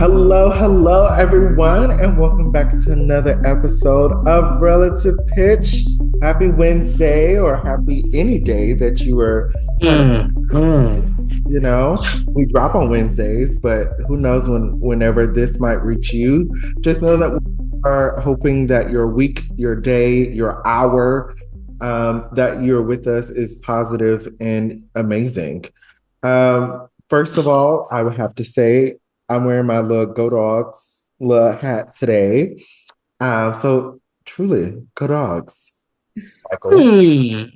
Hello, everyone, and welcome back to another episode of Relative Pitch. Happy Wednesday, or happy any day that you are kind of, we drop on Wednesdays, but who knows whenever this might reach you. Just know that we are hoping that your week, your day, your hour, that you're with us is positive and amazing. First of all, I would have to say I'm wearing my little Go Dogs little hat today. So truly, Go Dogs, Michael.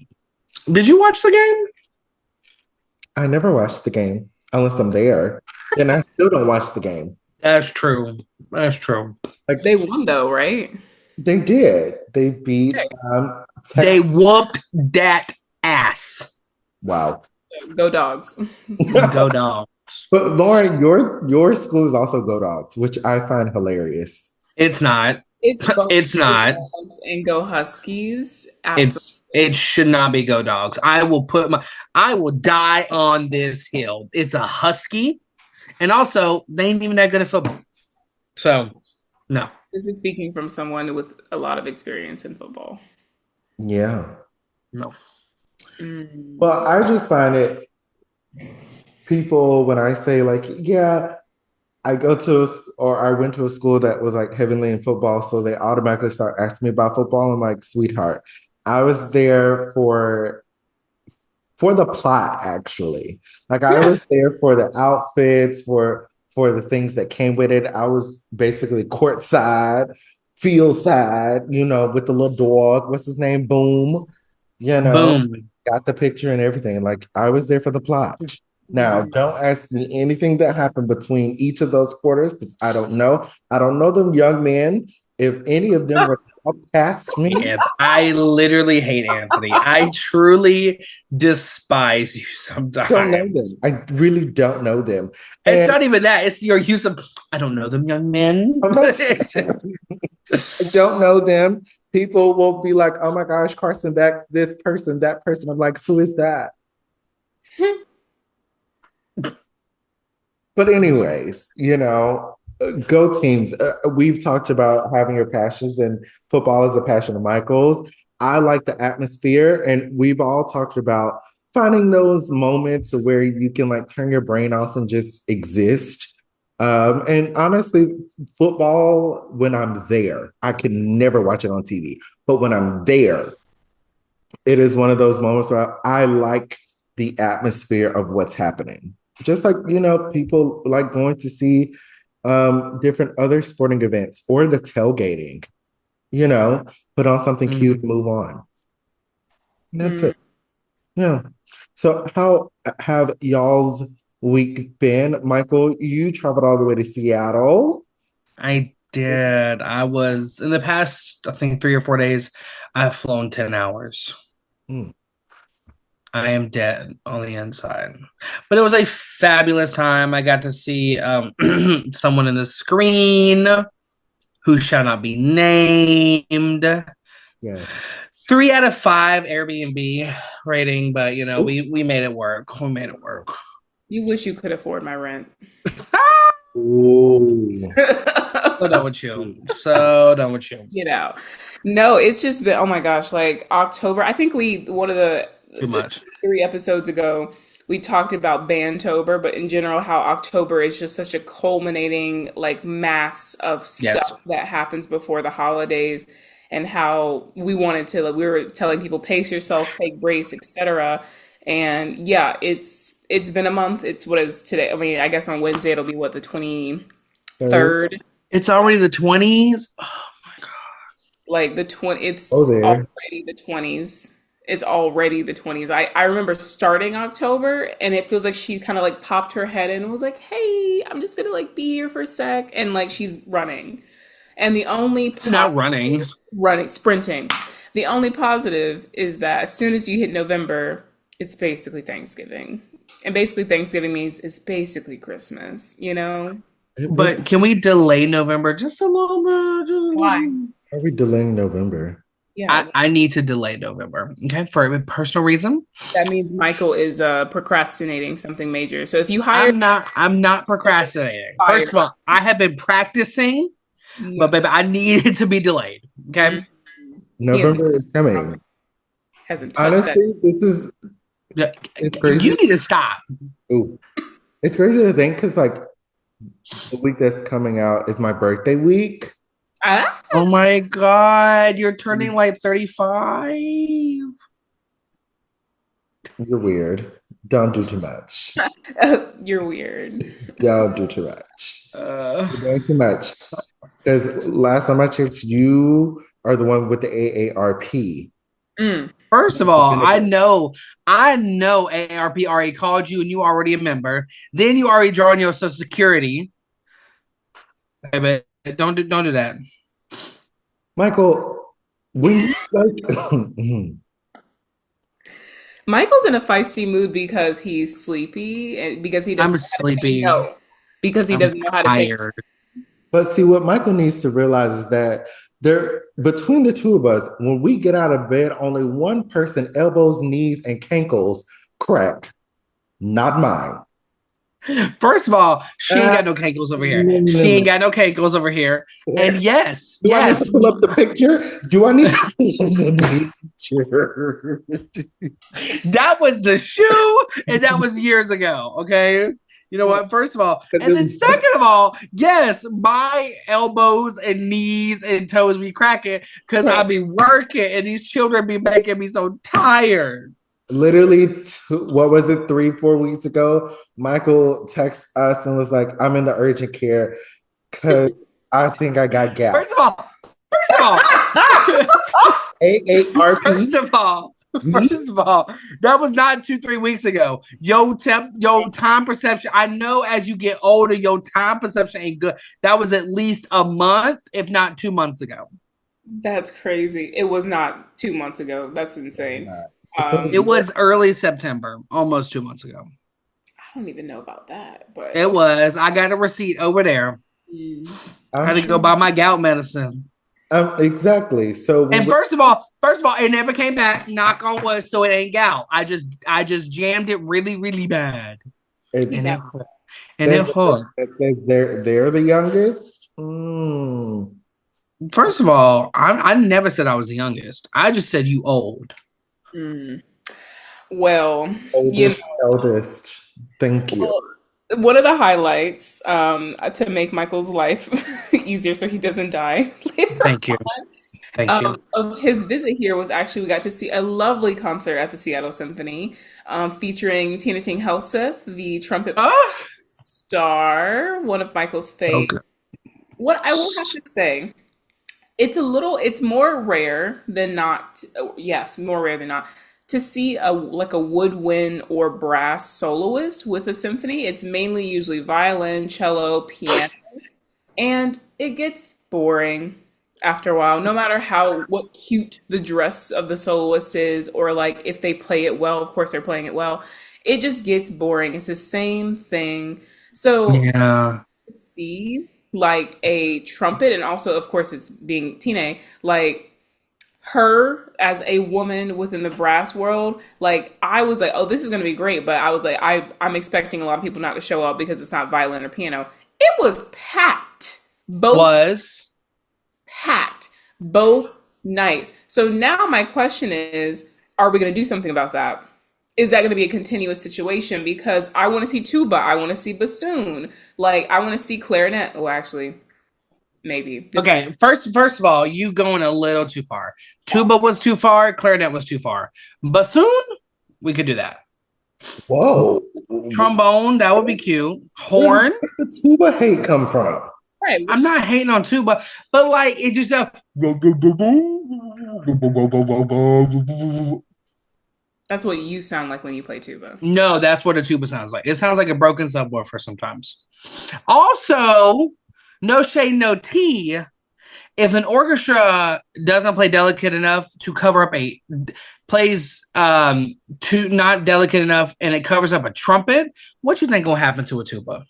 Did you watch the game? I never watched the game unless I'm there, and I still don't watch the game. That's true. That's true. Like They won though, right? they did. They beat Okay. They whooped that ass. Wow. Go dogs. Go dogs. But Lauren, your school is also Go Dogs, which I find hilarious. It's not. It's both It's Go not. Dogs and go Huskies. Absolutely. It should not be Go Dogs. I will die on this hill. It's a husky. And also, they ain't even that good at football. So, no. This is speaking from someone with a lot of experience in football. Yeah. No. Well, I just find it people when I say like, yeah, I went to a school that was like heavily in football, so they automatically start asking me about football. I'm like, sweetheart, I was there for the plot, actually. Like I was there for the outfits, for the things that came with it. I was basically courtside, field side, with the little dog. What's his name? Boom. Boom. Got the picture and everything. Like I was there for the plot. Now, don't ask me anything that happened between each of those quarters because I don't know. I don't know them young men. If any of them were up past me, Yeah, I literally hate Anthony. I truly despise you sometimes. don't know them. I really don't know them. It's not even that. It's your use of, I don't know them young men. I don't know them. People will be like, oh my gosh, Carson, that's this person, that person. I'm like, who is that? But anyways, go teams. We've talked about having your passions, and football is a passion of Michael's. I like the atmosphere, and we've all talked about finding those moments where you can like turn your brain off and just exist. And honestly, football, when I'm there, I can never watch it on TV, but when I'm there, it is one of those moments where I like the atmosphere of what's happening. Just like, people like going to see different other sporting events or the tailgating, put on something cute, move on. And that's it. Yeah. So how have y'all's week been? Michael, you traveled all the way to Seattle. I did. I was, in the past, I think 3 or 4 days, I've flown 10 hours. Mm. I am dead on the inside. But it was a fabulous time. I got to see someone in the screen who shall not be named. Yes. 3 out of 5 Airbnb rating, but we made it work. We made it work. You wish you could afford my rent. Ooh. So done with you. So done with you. Get out. No, it's just been, oh my gosh, like October. I think one of the Too much. 3 episodes ago, we talked about Bantober, but in general, how October is just such a culminating like mass of stuff that happens before the holidays, and how we wanted to, like, we were telling people, pace yourself, take breaks, etc. And yeah, it's been a month. It's what is today? I mean, I guess on Wednesday it'll be what, the 23rd? It's already the 20s. Oh my God. Like the 20, it's there. already the 20s. It's already the 20s. I remember starting October, and it feels like she kind of like popped her head in and was like, hey, I'm just gonna like be here for a sec. And like she's running. And the only Not running. Sprinting. The only positive is that as soon as you hit November, it's basically Thanksgiving. And basically Thanksgiving means it's basically Christmas, But can we delay November just a little bit? Why? Are we delaying November? Yeah, I need to delay November. Okay, for a personal reason. that means Michael is procrastinating something major. So if you hire, I'm not procrastinating. First fire. of all, I have been practicing, but No. baby, I need it to be delayed. Okay. Mhm. He November is coming. hasn't touched that. Honestly, this is Yeah, it's you crazy. need to stop. Ooh, it's crazy to think because like the week that's coming out is my birthday week. Ah, Oh my God, you're turning like 35. You're weird. Don't do too much. you're weird. Don't do too much. Uh, You're doing too much. Because last time I checked, you are the one with the AARP. Mm. First of all, I know AARP already called you and you already a member. Then you already drawn your social security. Baby, don't do that. Michael, when you like Michael's in a feisty mood because he's sleepy and because he doesn't I'm know how to say sleepy. no. Because he I'm doesn't know how to say tired. but see what Michael needs to realize is that there between the two of us, when we get out of bed, only one person elbows, knees, and cankles crack. Not mine. First of all, she ain't Uh, got no cankles over here. no, no, She ain't no, got no cankles over here. no. And yes, Do I need to yes, pull up the picture? Do I need to pull up the picture? that was the shoe, and that was years ago. Okay. You know what? First of all, and then second of all, yes, my elbows and knees and toes be cracking because I be working and these children be making me so tired. Literally, what was it, 3, 4 weeks ago? Michael texted us and was like, I'm in the urgent care because I think I got gout. First of all, first of all, AARP. first of all, first of all, that was not 2, 3 weeks ago. Yo, time perception. I know as you get older, your time perception ain't good. That was at least a month, if not 2 months ago. that's crazy. It was not 2 months ago. That's insane. It was early September, almost 2 months ago. I don't even know about that, but It was. I got a receipt over there. I had to go buy my gout medicine. Exactly. So And first of all, it never came back. Knock on wood, so it ain't gout. I just jammed it really, really bad, and it hurt. And it hurt. It says they're the youngest. Mm. First of all, I never said I was the youngest. I just said you old. mm. Well, Oldest, eldest. Thank you. one of the highlights to make Michael's life easier so he doesn't die Thank you. Thank you. of his visit here was actually we got to see a lovely concert at the Seattle Symphony featuring Tina Ting Helseth, the trumpet star, one of Michael's faves. Okay. What I will have to say, it's more rare than not. Yes, more rare than not to see a woodwind or brass soloist with a symphony. It's mainly usually violin, cello, piano, and it gets boring after a while. No matter what cute the dress of the soloist is, or like if they play it well, of course they're playing it well. It just gets boring. It's the same thing. So Yeah. see like a trumpet, and also of course it's being Tina, like her as a woman within the brass world, like I was like, oh, this is gonna be great, but I was like, I'm expecting a lot of people not to show up because it's not violin or piano. It was packed. Packed both nights. So now my question is, are we gonna do something about that? Is that going to be a continuous situation? Because I want to see tuba, I want to see bassoon, like I want to see clarinet. Oh, actually, maybe. Okay. First of all, you going a little too far. Tuba was too far. Clarinet was too far. Bassoon, we could do that. Whoa. Trombone, that would be cute. Where Horn. did the tuba hate come from? Right. I'm not hating on tuba, but like it just That's what you sound like when you play tuba. no, that's what a tuba sounds like. It sounds like a broken subwoofer sometimes. Also, no shade, no tea. If an orchestra doesn't play delicate enough to cover up plays too not delicate enough and it covers up a trumpet, what you think will happen to a tuba?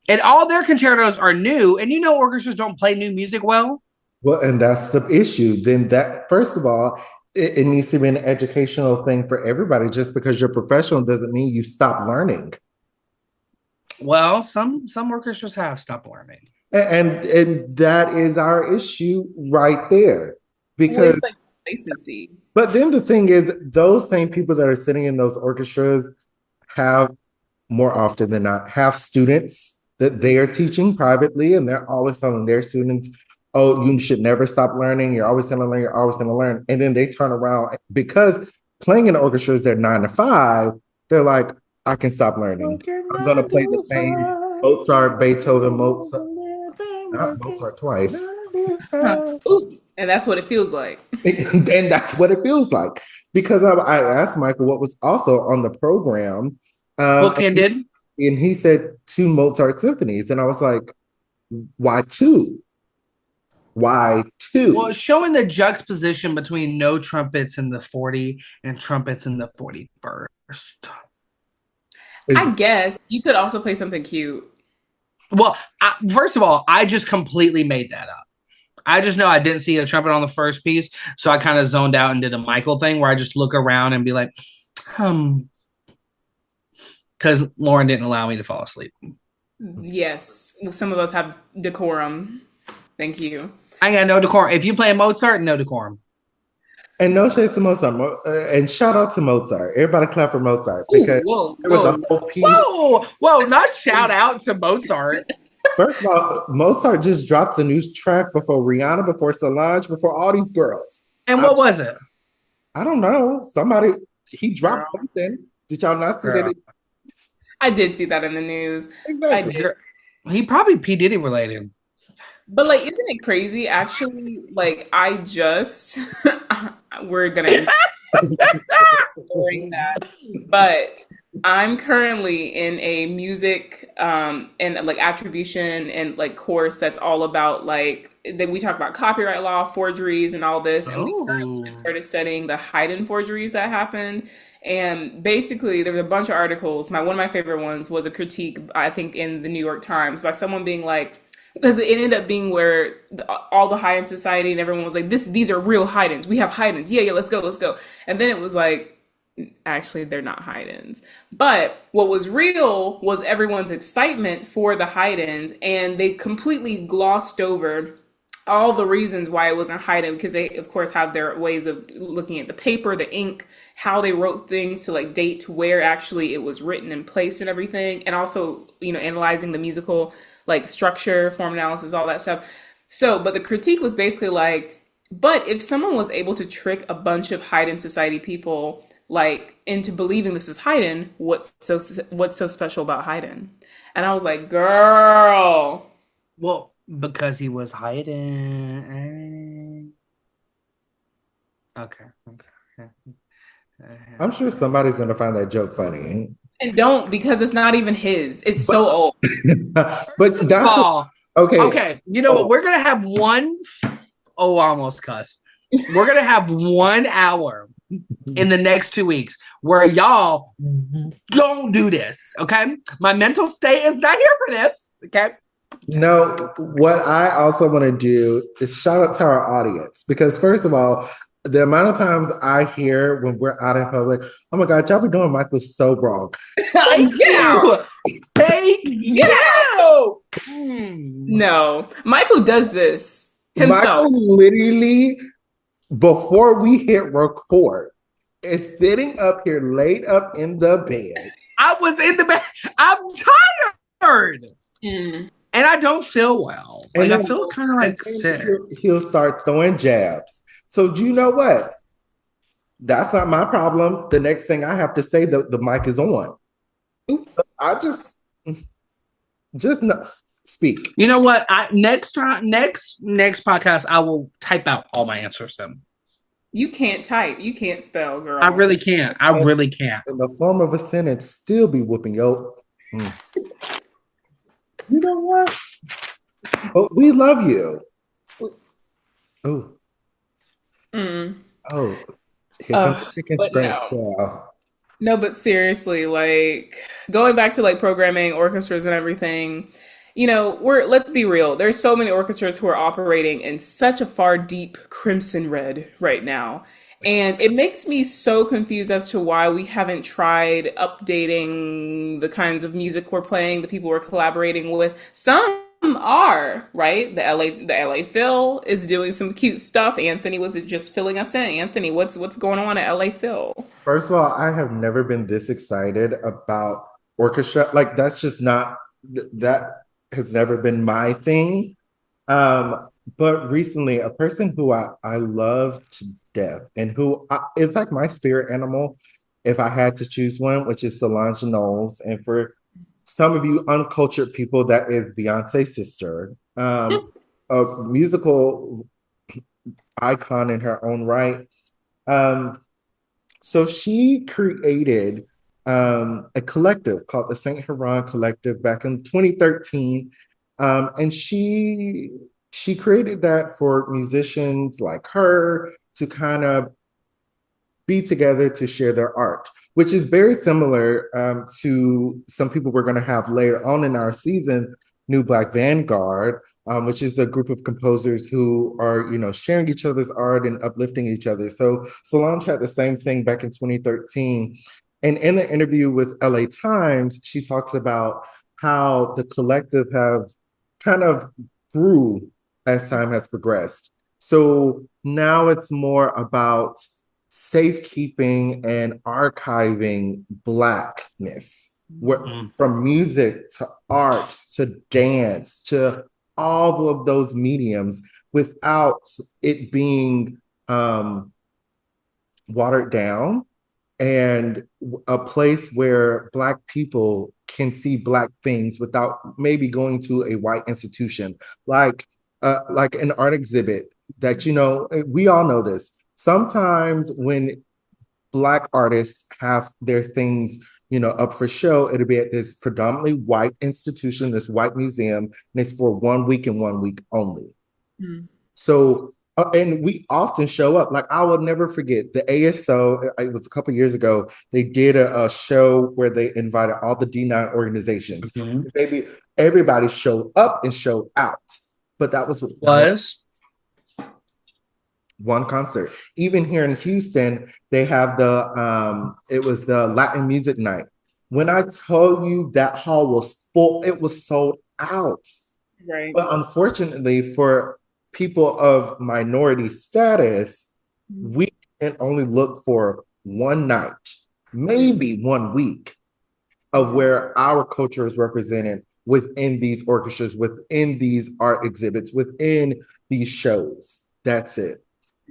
And all their concertos are new, and you know orchestras don't play new music well. Well, and that's the issue. Then that, first of all, it needs to be an educational thing for everybody. Just because you're professional doesn't mean you stop learning. Well, some orchestras have stopped learning. And that is our issue right there. Well, Because, it's like complacency. but then the thing is, those same people that are sitting in those orchestras have more often than not have students that they are teaching privately, and they're always telling their students, oh, you should never stop learning, you're always going to learn, you're always going to learn. And then they turn around because playing in orchestras, they're 9 to 5, they're like, I can stop learning, I'm going to play the same Mozart, Beethoven, Mozart, not Mozart twice. Huh. Ooh, and that's what it feels like. And that's what it feels like. Because I asked Michael what was also on the program. Bookended. And he said 2 Mozart symphonies. And I was like, why two? Why two? Well, showing the juxtaposition between no trumpets in the 40 and trumpets in the 41st. I guess you could also play something cute. Well, first of all, I just completely made that up. I just know I didn't see a trumpet on the first piece, so I kind of zoned out and did the Michael thing where I just look around and be like, because Lauren didn't allow me to fall asleep. Yes, some of us have decorum. Thank you. I got no decorum. If you play Mozart, no decorum. And no shade to Mozart. And shout out to Mozart. Everybody clap for Mozart because there was a whole piece. Whoa, not shout out to Mozart. First of all, Mozart just dropped a new track before Rihanna, before Solange, before all these girls. And what was it? I don't know. He dropped something. Did y'all not see that? I did see that in the news. Exactly. I did. He probably P. Diddy related. But like, isn't it crazy? Actually, like I just we're gonna during that, but I'm currently in a music and like attribution and like course that's all about like then we talk about copyright law, forgeries, and all this, and we currently started studying the Haydn forgeries that happened. And basically, there was a bunch of articles. One of my favorite ones was a critique, I think, in the New York Times by someone being like, because it ended up being where all the Haydn Society and everyone was like, these are real Haydns. We have Haydns. Yeah, let's go. And then it was like, actually, they're not Haydns. But what was real was everyone's excitement for the Haydns, and they completely glossed over all the reasons why it wasn't Haydn, because they, of course, have their ways of looking at the paper, the ink, how they wrote things to like date to where actually it was written and placed and everything, and also, analyzing the musical like structure, form analysis, all that stuff. So, but the critique was basically like, but if someone was able to trick a bunch of Haydn Society people like into believing this is Haydn, what's so special about Haydn? And I was like, girl. Well, because he was Haydn. Okay. I'm sure somebody's gonna find that joke funny. And don't, because it's not even his. It's so old. But that's okay. Okay. You know what? We're gonna have one. Oh, I almost cussed. We're gonna have 1 hour in the next 2 weeks where y'all don't do this. Okay, my mental state is not here for this. Okay. No, what I also want to do is shout out to our audience because first of all, the amount of times I hear when we're out in public, oh my God, y'all be doing Michael so wrong. Thank you. Thank you. No, Michael does this himself. Michael literally, before we hit record, is sitting up here laid up in the bed. I was in the bed. I'm tired. And I don't feel well. Like, I feel kind of like sick. He'll start throwing jabs. So do you know what? That's not my problem. The next thing I have to say, the mic is on. I just no, speak. You know what? Next podcast, I will type out all my answers then. You can't type. You can't spell, girl. I really can't. I really can't. In the form of a sentence, still be whooping yo. You know what? Oh, we love you. Oh. Oh. Here comes chicken scratch. No, but seriously, like going back to like programming orchestras and everything, let's be real. There's so many orchestras who are operating in such a far deep crimson red right now. And it makes me so confused as to why we haven't tried updating the kinds of music we're playing, the people we're collaborating with. Some are, right? The LA Phil is doing some cute stuff. Anthony was just filling us in. Anthony, what's going on at LA Phil? First of all, I have never been this excited about orchestra. Like that's just not that has never been my thing. But recently, a person who I love to death and it's like my spirit animal, if I had to choose one, which is Solange Knowles. And for some of you uncultured people, that is Beyonce's sister, a musical icon in her own right. Um, so she created a collective called the Saint Heron Collective back in 2013. And she created that for musicians like her to kind of be together to share their art, which is very similar to some people we're going to have later on in our season, New Black Vanguard, which is a group of composers who are, sharing each other's art and uplifting each other. So Solange had the same thing back in 2013. And in the interview with LA Times, she talks about how the collective have kind of grew as time has progressed. So now it's more about safekeeping and archiving Blackness, from music to art to dance to all of those mediums without it being watered down, and a place where Black people can see Black things without maybe going to a white institution, like an art exhibit that, we all know this. Sometimes when Black artists have their things, up for show, it'll be at this predominantly white institution, this white museum, and it's for 1 week and 1 week only. Mm. So, and we often show up. Like I will never forget the ASO. It was a couple years ago. They did a show where they invited all the D9 organizations. Mm-hmm. Maybe everybody showed up and showed out, but that was one concert. Even here in Houston, they have it was the Latin Music Night. When I told you that hall was full, it was sold out. Right. But unfortunately for people of minority status, we can only look for one night, maybe 1 week of where our culture is represented within these orchestras, within these art exhibits, within these shows. That's it.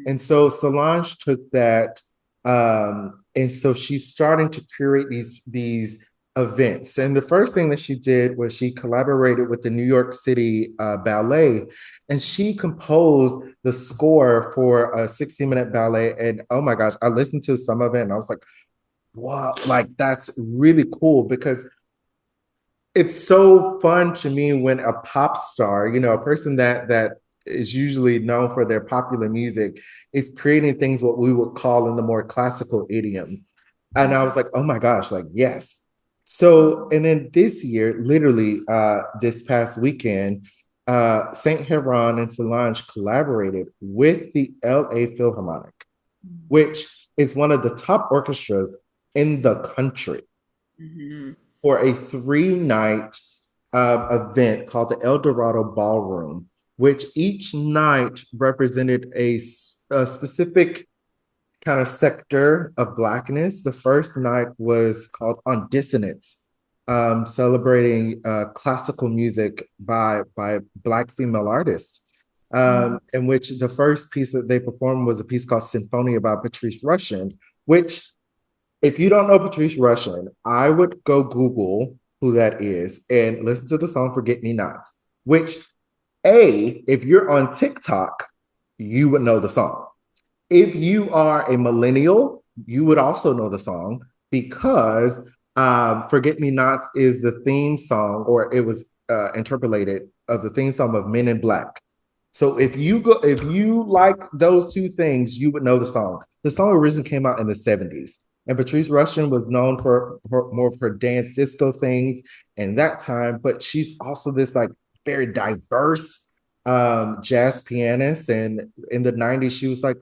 And so Solange took that, and so she's starting to curate these events. And the first thing that she did was she collaborated with the New York City Ballet, and she composed the score for a 60-minute ballet. And oh my gosh, I listened to some of it and I was like, wow, like that's really cool, because it's so fun to me when a pop star, a person that is usually known for their popular music, is creating things what we would call in the more classical idiom. And I was like, oh my gosh, like, yes. So, and then this year, literally this past weekend, Saint Heron and Solange collaborated with the LA Philharmonic, which is one of the top orchestras in the country, for a 3-night event called the El Dorado Ballroom, which each night represented a specific kind of sector of Blackness. The first night was called On Dissonance, celebrating classical music by Black female artists, in which the first piece that they performed was a piece called Symphonia by Patrice Rushen, which, if you don't know Patrice Rushen, I would go Google who that is and listen to the song Forget Me Nots, which, if you're on TikTok, you would know the song. If you are a millennial, you would also know the song, because Forget Me Nots is the theme song, or it was interpolated of the theme song of Men in Black. So if you like those two things, you would know the song. The song originally came out in the 70s. And Patrice Rushen was known for more of her dance disco things in that time, but she's also this like very diverse jazz pianist. And in the 90s, she was like,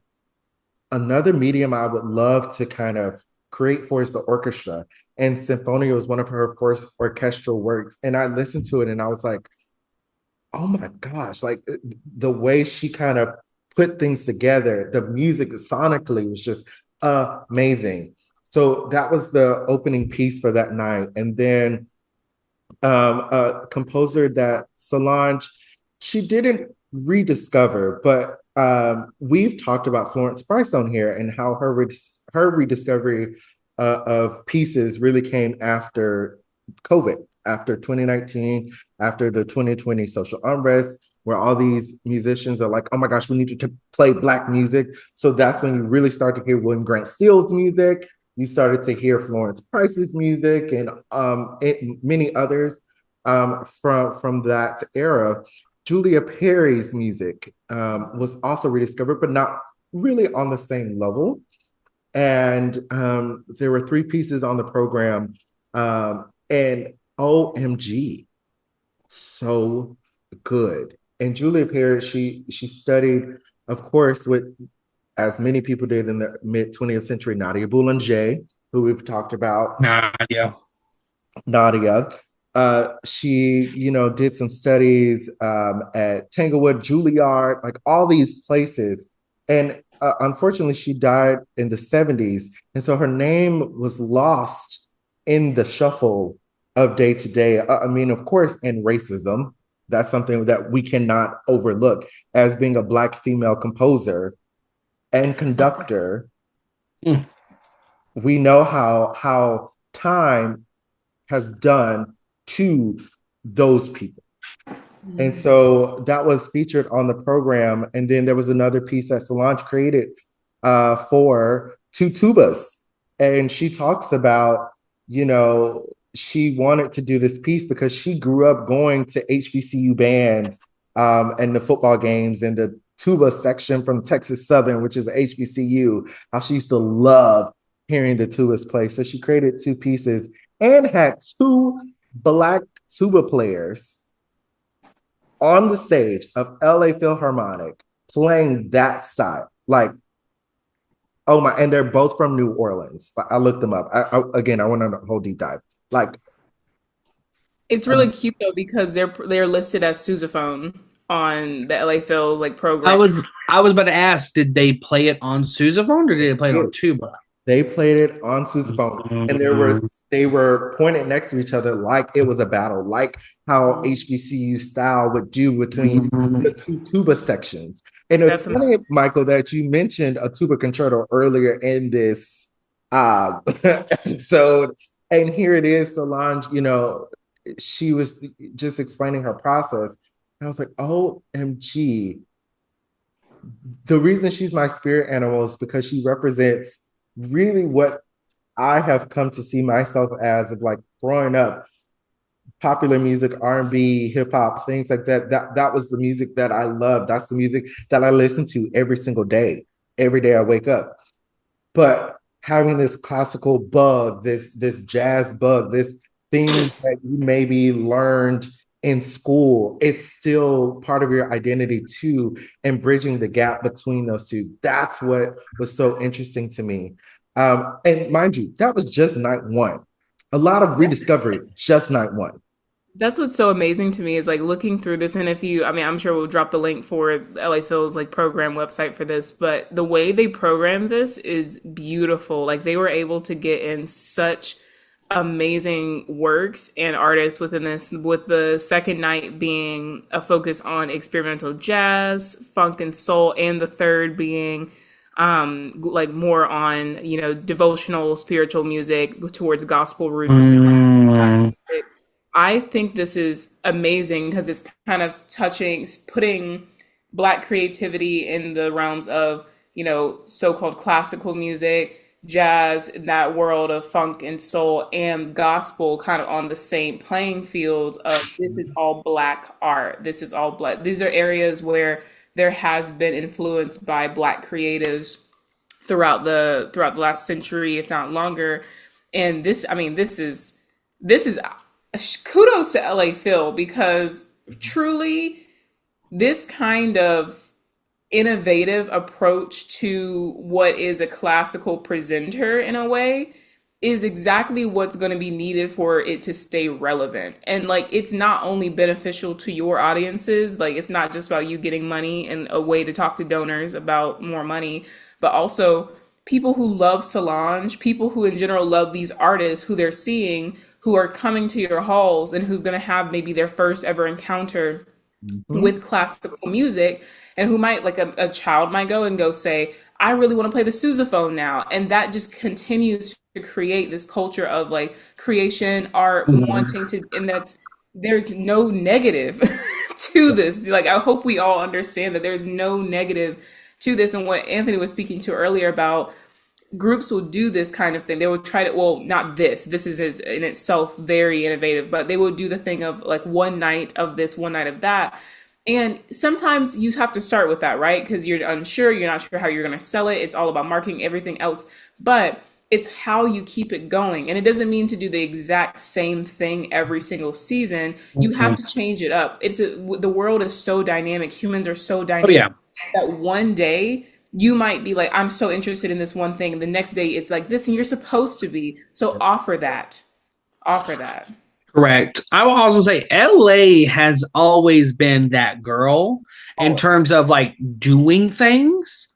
another medium I would love to kind of create for is the orchestra. And Symphonia was one of her first orchestral works. And I listened to it and I was like, oh my gosh, like the way she kind of put things together, the music sonically was just amazing. So that was the opening piece for that night. And then a composer that Solange, she didn't rediscover, but we've talked about Florence Price on here and how her rediscovery of pieces really came after COVID, after 2019, after the 2020 social unrest, where all these musicians are like, oh my gosh, we need to play Black music. So that's when you really start to hear William Grant Steele's music. You started to hear Florence Price's music and many others from that era. Julia Perry's music was also rediscovered, but not really on the same level. And there were three pieces on the program, and OMG, so good. And Julia Perry, she studied, of course, with as many people did in the mid 20th century, Nadia Boulanger, who we've talked about. Nadia. Nadia. She, did some studies at Tanglewood, Juilliard, like all these places. And unfortunately, she died in the 70s. And so her name was lost in the shuffle of day to day. I mean, of course, in racism, that's something that we cannot overlook as being a Black female composer and conductor. Mm. We know how time has done to those people. And so that was featured on the program. And then there was another piece that Solange created for two tubas. And she talks about, she wanted to do this piece because she grew up going to HBCU bands and the football games and the tuba section from Texas Southern, which is HBCU, how she used to love hearing the tubas play. So she created two pieces and had two Black tuba players on the stage of LA Philharmonic playing that style. Like, oh my, and they're both from New Orleans. I looked them up. Again, I went on a whole deep dive. Like, it's really cute though because they're listed as sousaphone on the LA Phil's like program. I was about to ask, did they play it on sousaphone or did they play it on tuba? They played it on sousaphone, and they were pointed next to each other like it was a battle, like how HBCU style would do between the two tuba sections. And it's funny, Michael, that you mentioned a tuba concerto earlier in this episode, and here it is, Solange. She was just explaining her process, and I was like, OMG. The reason she's my spirit animal is because she represents really what I have come to see myself as of like growing up, popular music, R&B, hip hop, things like that. That was the music that I loved. That's the music that I listen to every single day, every day I wake up. But having this classical bug, this jazz bug, this thing that you maybe learned in school, it's still part of your identity too, and bridging the gap between those two. That's what was so interesting to me. And mind you, that was just night one. A lot of rediscovery, just night one. That's what's so amazing to me is like looking through this. And I'm sure we'll drop the link for LA Phil's like program website for this, but the way they programmed this is beautiful. Like they were able to get in such amazing works and artists within this, with the second night being a focus on experimental jazz, funk and soul, and the third being like more on devotional spiritual music towards gospel roots. I think this is amazing because it's kind of putting Black creativity in the realms of so-called classical music, jazz, that world of funk and soul, and gospel kind of on the same playing field of this is all Black art. This is all Black. These are areas where there has been influence by Black creatives throughout the last century, if not longer. And this is kudos to LA Phil because truly, this kind of innovative approach to what is a classical presenter in a way is exactly what's going to be needed for it to stay relevant. And like it's not only beneficial to your audiences, like it's not just about you getting money and a way to talk to donors about more money, but also people who love Solange, people who in general love these artists who they're seeing, who are coming to your halls and who's going to have maybe their first ever encounter Mhm. with classical music, and who might like a child might go and go say, I really want to play the sousaphone now, and that just continues to create this culture of like creation art Mhm. wanting to, and that's, there's no negative to this. Like I hope we all understand that there's no negative to this. And what Anthony was speaking to earlier about, groups will do this kind of thing. They will try to, well, not this. This is in itself very innovative, but they will do the thing of like one night of this, one night of that. And sometimes you have to start with that, right? Because you're unsure, you're not sure how you're going to sell it. It's all about marketing, everything else. But it's how you keep it going. And it doesn't mean to do the exact same thing every single season. You have Mhm. to change it up. The world is so dynamic. Humans are so Oh dynamic yeah, that one day you might be like, I'm so interested in this one thing. And the next day it's like this, and you're supposed to be. So offer that. Offer that. correct. I will also say LA has always been that girl in Always. terms of like doing things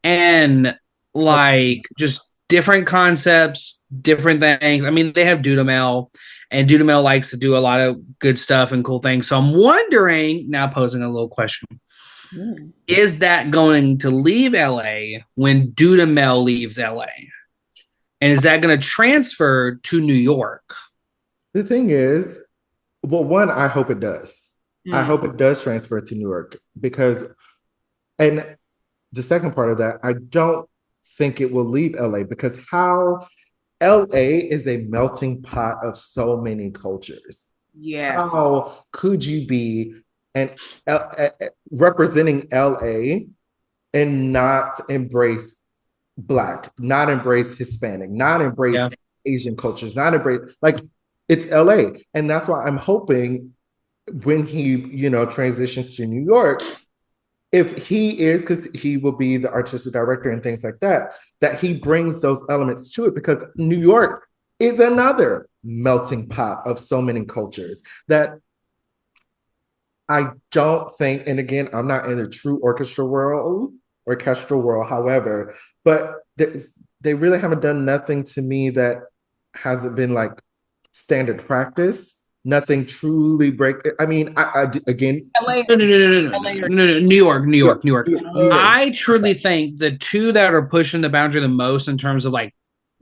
and like just different concepts, different things. I mean, they have Dudamel, and Dudamel likes to do a lot of good stuff and cool things. So I'm wondering, now posing a little question, Mm. is that going to leave LA when Dudamel leaves LA? And is that going to transfer to New York? The thing is, well, one, I hope it does. I Mm. hope it does transfer to New York because, and the second part of that, I don't think it will leave LA because how LA is a melting pot of so many cultures. Yes. How could you be and representing LA and not embrace Black, not embrace Hispanic, not embrace Yeah. Asian cultures, not embrace like it's LA. And that's why I'm hoping when he, transitions to New York, if he is, because he will be the artistic director and things like that, that he brings those elements to it because New York is another melting pot of so many cultures that I don't think, and again, I'm not in the true orchestral world, however, but they really haven't done nothing to me that hasn't been like standard practice. Nothing truly break. I mean, again, LA, No, no, no, no, no, LA no, no, no, New York, New New York, York, New York. New York. I truly think the two that are pushing the boundary the most in terms of like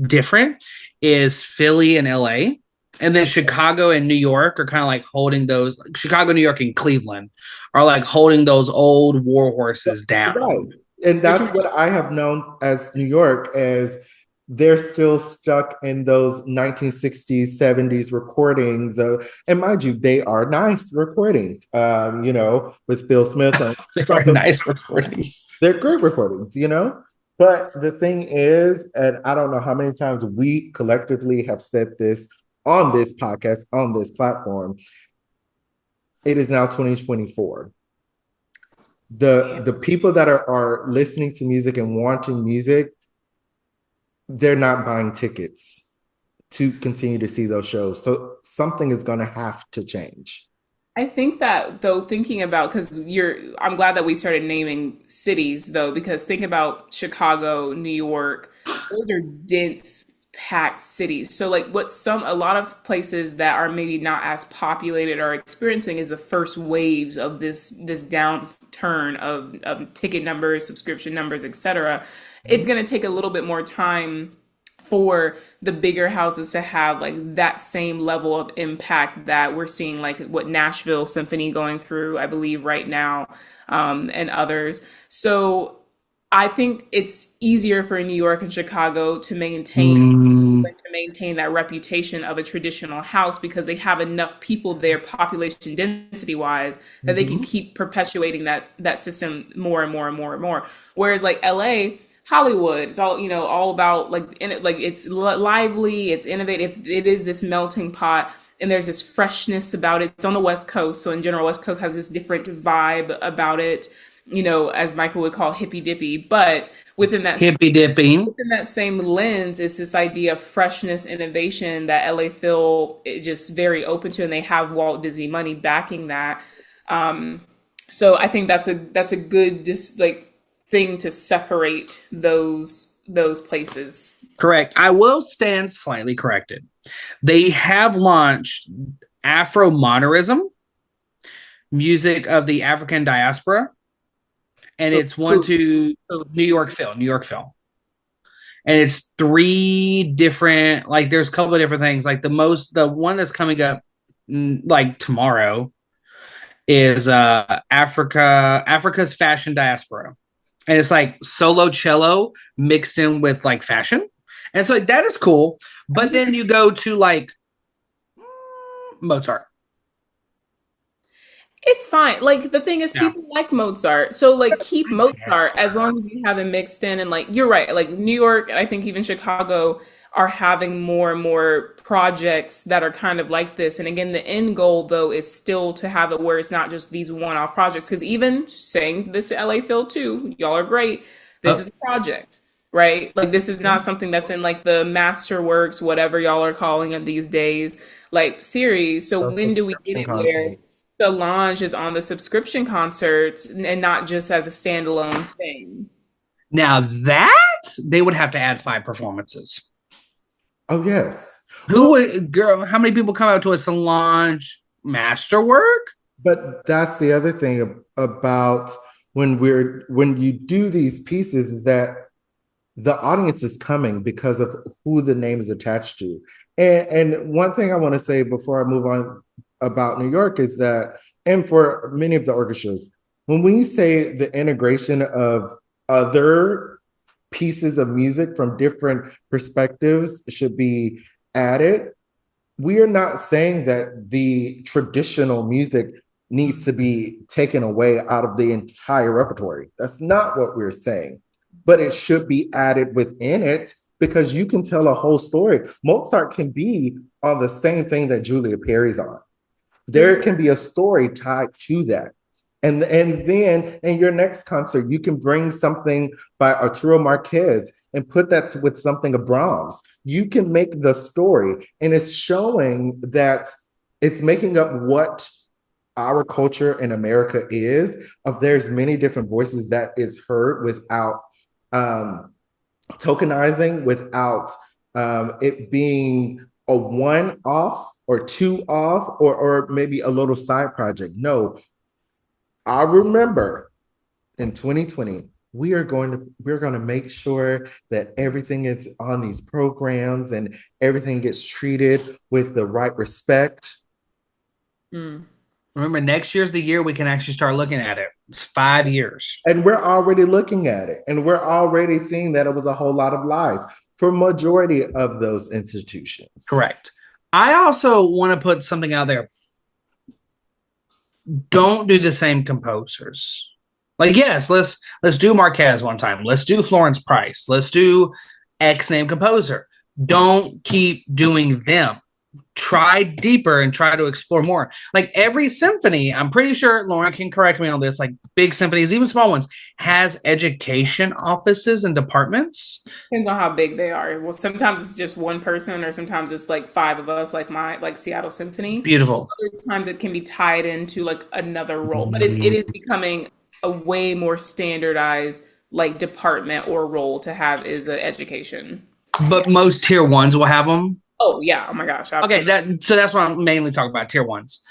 different is Philly and LA. And then Chicago and New York are kind of like holding those, Chicago, New York, and Cleveland are like holding those old war horses Right. down. And which that's what I have known as New York as they're still stuck in those 1960s, 70s recordings. And mind you, they are nice recordings, with Phil Smith. They are nice recordings. They're great recordings. But the thing is, and I don't know how many times we collectively have said this on this podcast, on this platform, it is now 2024. The people that are listening to music and wanting music, they're not buying tickets to continue to see those shows. So something is going to have to change. I think that though, thinking about, because I'm glad that we started naming cities though, because think about Chicago, New York, those are dense, packed cities. So like a lot of places that are maybe not as populated are experiencing is the first waves of this downturn of ticket numbers, subscription numbers, etc. It's going to take a little bit more time for the bigger houses to have like that same level of impact that we're seeing, like what Nashville Symphony going through, I believe, right now, and others. So I think it's easier for New York and Chicago to Mm, maintain that reputation of a traditional house because they have enough people there, population density wise, that they can Mm-hmm. keep perpetuating that system more and more and more and more. Whereas like LA, Hollywood, it's all all about like in it, like it's lively, it's innovative, it is this melting pot. and there's this freshness about it. It's on the West Coast, so in general, West Coast has this different vibe about it, as Michael would call hippy dippy. But Hippy dipping. within that same lens, it's this idea of freshness, innovation that LA Phil is just very open to, and they have Walt Disney money backing that. So I think that's a good just like thing to separate those places. Correct. I will stand slightly corrected. They have launched Afro modernism, music of the African diaspora, and it's one to New York Phil, New York Phil. And it's three different, like there's a couple of different things. Like the one that's coming up like tomorrow is Africa's fashion diaspora. And it's like solo cello mixed in with like fashion. And so like that is cool. But then you go to like Mozart. It's fine. Like the thing is, Yeah. people like Mozart, so like keep Mozart as long as you have it mixed in. And like you're right, like New York and I think even Chicago are having more and more projects that are kind of like this. And again, the end goal though is still to have it where it's not just these one-off projects. Because even saying this to LA Phil too, y'all are great. This is a project, right? Like this is not something that's in like the masterworks, whatever y'all are calling it these days, like series. So when do we get it where Solange is on the subscription concerts and not just as a standalone thing? Now that they would have to add 5 performances. Oh yes. Who would, girl? How many people come out to a Solange masterwork? But that's the other thing about when you do these pieces is that the audience is coming because of who the name is attached to. And one thing I want to say before I move on about New York is that, and for many of the orchestras, when we say the integration of other pieces of music from different perspectives should be added, we are not saying that the traditional music needs to be taken away out of the entire repertoire. That's not what we're saying, but it should be added within it because you can tell a whole story. Mozart can be on the same thing that Julia Perry's on. There can be a story tied to that. And then in your next concert, you can bring something by Arturo Marquez and put that with something of Brahms. You can make the story, and it's showing that it's making up what our culture in America is, of there's many different voices that is heard without tokenizing, without it being a one-off or two-off or maybe a little side project. No, I remember in 2020, we're going to make sure that everything is on these programs and everything gets treated with the right respect. Remember, next year's the year we can actually start looking at it. It's 5 years. And we're already looking at it. And we're already seeing that it was a whole lot of lies for majority of those institutions. Correct. I also want to put something out there. Don't do the same composers. Like, yes, let's do Marquez one time. Let's do Florence Price. Let's do X name composer. Don't keep doing them. Try deeper and try to explore more. Like every symphony, I'm pretty sure Lauren can correct me on this, like big symphonies, even small ones, has education offices and departments. Depends on how big they are. Well, sometimes it's just one person, or sometimes it's like 5 of us, like Seattle Symphony. Beautiful. Other times it can be tied into like another role, but it is becoming a way more standardized like department or role to have is education. But most tier ones will have them. Oh yeah! Oh my gosh! Absolutely. Okay, that's what I'm mainly talking about. Tier ones.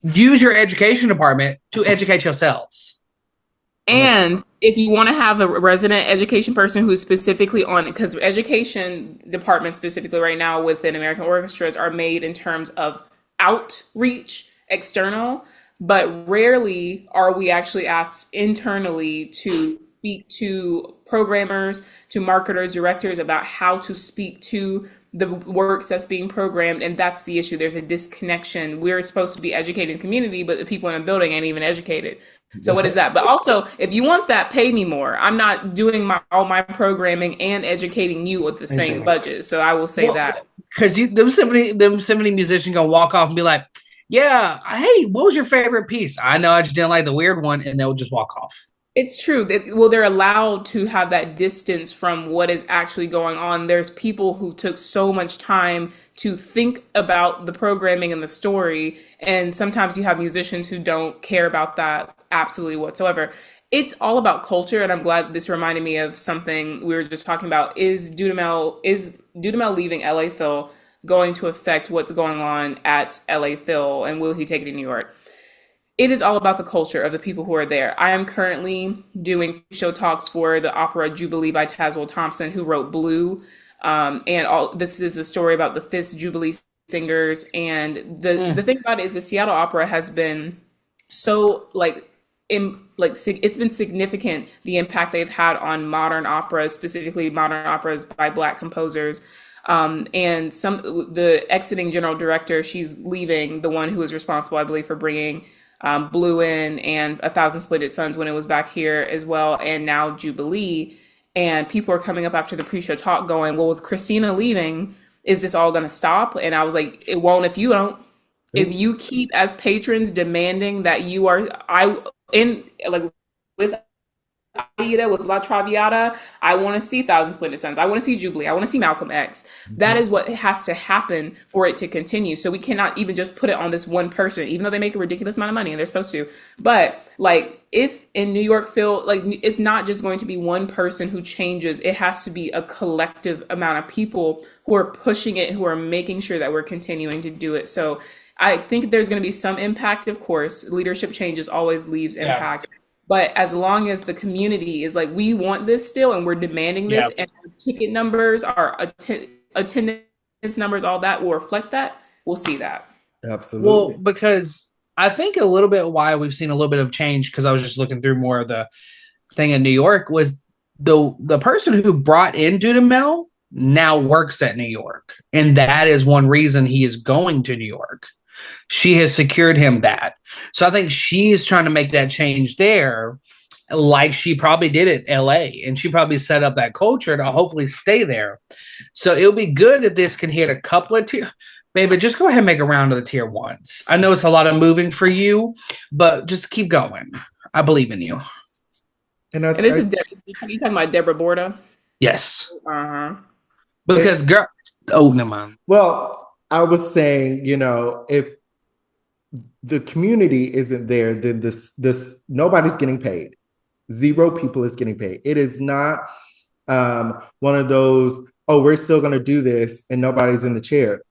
Use your education department to educate yourselves. And if you want to have a resident education person who's specifically on it, because education departments specifically right now within American orchestras are made in terms of outreach, external, but rarely are we actually asked internally to speak to programmers, to marketers, directors about how to speak to the works that's being programmed. And that's the issue. There's a disconnection. We're supposed to be educating the community, but the people in the building ain't even educated. So what is that? But also, if you want that, pay me more. I'm not doing all my programming and educating you with the same budget. So I will say that. Because them symphony musicians gonna walk off and be like, "Yeah, hey, what was your favorite piece?" I know I just didn't like the weird one, and they'll just walk off. It's true that, well, they're allowed to have that distance from what is actually going on. There's people who took so much time to think about the programming and the story, and sometimes you have musicians who don't care about that absolutely whatsoever. It's all about culture, and I'm glad this reminded me of something we were just talking about. Is Dudamel leaving LA Phil going to affect what's going on at LA Phil, and will he take it to New York? It is all about the culture of the people who are there. I am currently doing show talks for the opera Jubilee by Tazewell Thompson, who wrote Blue. And all this is a story about the Fisk Jubilee singers. And the Mm. thing about it is the Seattle Opera has been so it's been significant the impact they've had on modern operas, specifically modern operas by Black composers. And the exiting general director, she's leaving, the one who was responsible, I believe, for bringing Blue in and A Thousand Splendid Suns when it was back here as well, and now Jubilee. And people are coming up after the pre-show talk going, well, with Christina leaving, is this all going to stop? And I was like, it won't if you don't. If Ooh, you keep as patrons demanding that you are, I in like with Aida, with La Traviata, I want to see Thousand Splendid Suns. I want to see Jubilee. I want to see Malcolm X. That mhm. is what has to happen for it to continue. So we cannot even just put it on this one person, even though they make a ridiculous amount of money and they're supposed to. But like, if in New York, Phil, like it's not just going to be one person who changes. It has to be a collective amount of people who are pushing it, who are making sure that we're continuing to do it. So I think there's going to be some impact, of course. Leadership changes always leaves Yeah, impact, but as long as the community is like, we want this still and we're demanding yeah. this, and our ticket numbers, our attendance numbers, all that will reflect that, we'll see that. Well, Absolutely. because I think a little bit why we've seen a little bit of change because I was just looking through more of the thing in New York was the person who brought in Dudamel now works at New York, and that is one reason he is going to New York. She has secured him that, so I think she's trying to make that change there, like she probably did at LA, and she probably set up that culture to hopefully stay there. So it'll be good if this can hit a couple of tier. Baby, just go ahead and make a round of the tier ones. I know it's a lot of moving for you, but just keep going. I believe in you. And And this is you talking about Deborah Borda? Yes. Uh-huh. Because it, girl, oh never mind. well, I was saying, if the community isn't there, then this nobody's getting paid. Zero people is getting paid. It is not one of those, oh, we're still going to do this and nobody's in the chair.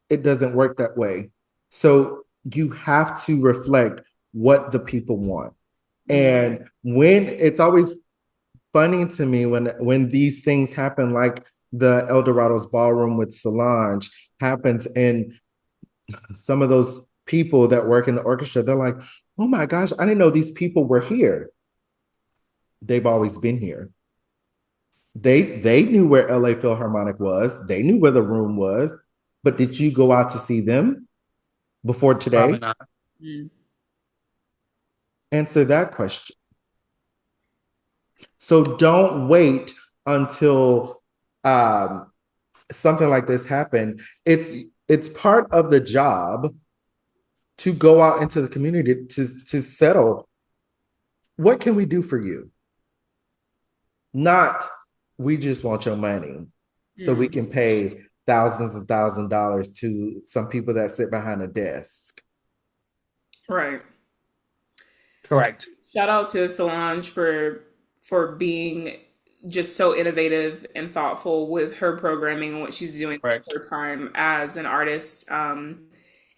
It doesn't work that way. So you have to reflect what the people want. Mm. And when it's always funny to me when these things happen, like the Eldorado's ballroom with Solange happens, and some of those people that work in the orchestra, they're like, oh my gosh, I didn't know these people were here. They've always been here. They knew where LA Philharmonic was. They knew where the room was. But did you go out to see them before Probably today? not. Mm. Answer that question. So don't wait until something like this happen. It's part of the job to go out into the community to settle. What can we do for you? Not, we just want your money so we Mm. can pay thousands and thousands of dollars to some people that sit behind a desk. Right. Correct. Shout out to Solange for being just so innovative and thoughtful with her programming and what she's doing Correct. with her time as an artist.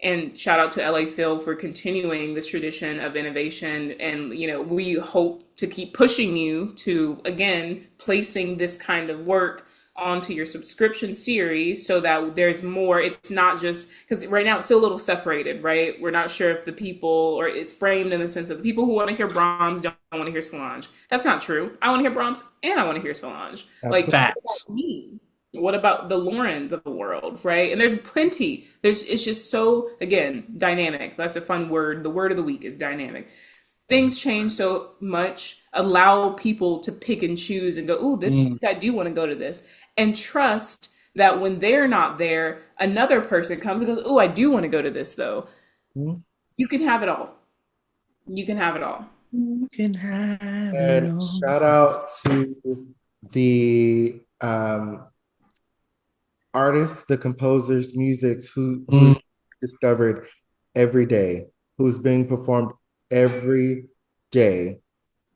And shout out to LA Phil for continuing this tradition of innovation. And, we hope to keep pushing you to, again, placing this kind of work onto your subscription series so that there's more. It's not just because right now it's still a little separated, right? We're not sure if the people, or it's framed in the sense of the people who want to hear Brahms don't want to hear Solange. That's not true. I want to hear Brahms and I want to hear Solange. Like, Absolutely. what Facts. about me? What about the Laurens of the world, right? And there's plenty. It's just so, again, dynamic. That's a fun word. The word of the week is dynamic. Things change so much. Allow people to pick and choose and go, oh, this Mm. week I do want to go to this. And trust that when they're not there, another person comes and goes, oh, I do want to go to this though. Mhm. You can have it all. You can have it all. You can have it And all. shout out to the artists, the composers, musics who's discovered every day, who's being performed every day,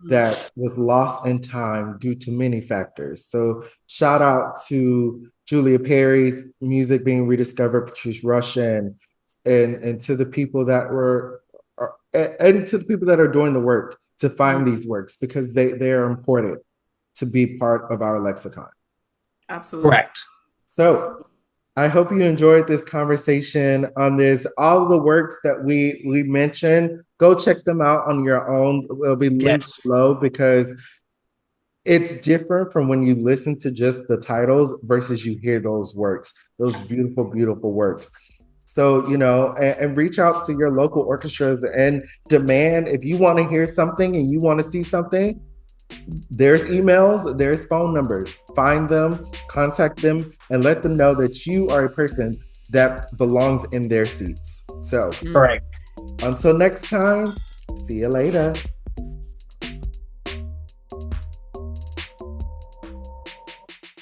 that was lost in time due to many factors. So shout out to Julia Perry's music being rediscovered, Patrice Rushen, and to the people that were and to the people that are doing the work to find these works, because they are important to be part of our lexicon. Absolutely. Correct. So I hope you enjoyed this conversation on this. All the works that we mentioned, go check them out on your own. It'll be linked below, because it's different from when you listen to just the titles versus you hear those works, those beautiful, beautiful works. So, and reach out to your local orchestras and demand, if you want to hear something and you want to see something, there's emails, there's phone numbers. Find them, contact them, and let them know that you are a person that belongs in their seats. So, correct. Until next time, see you later.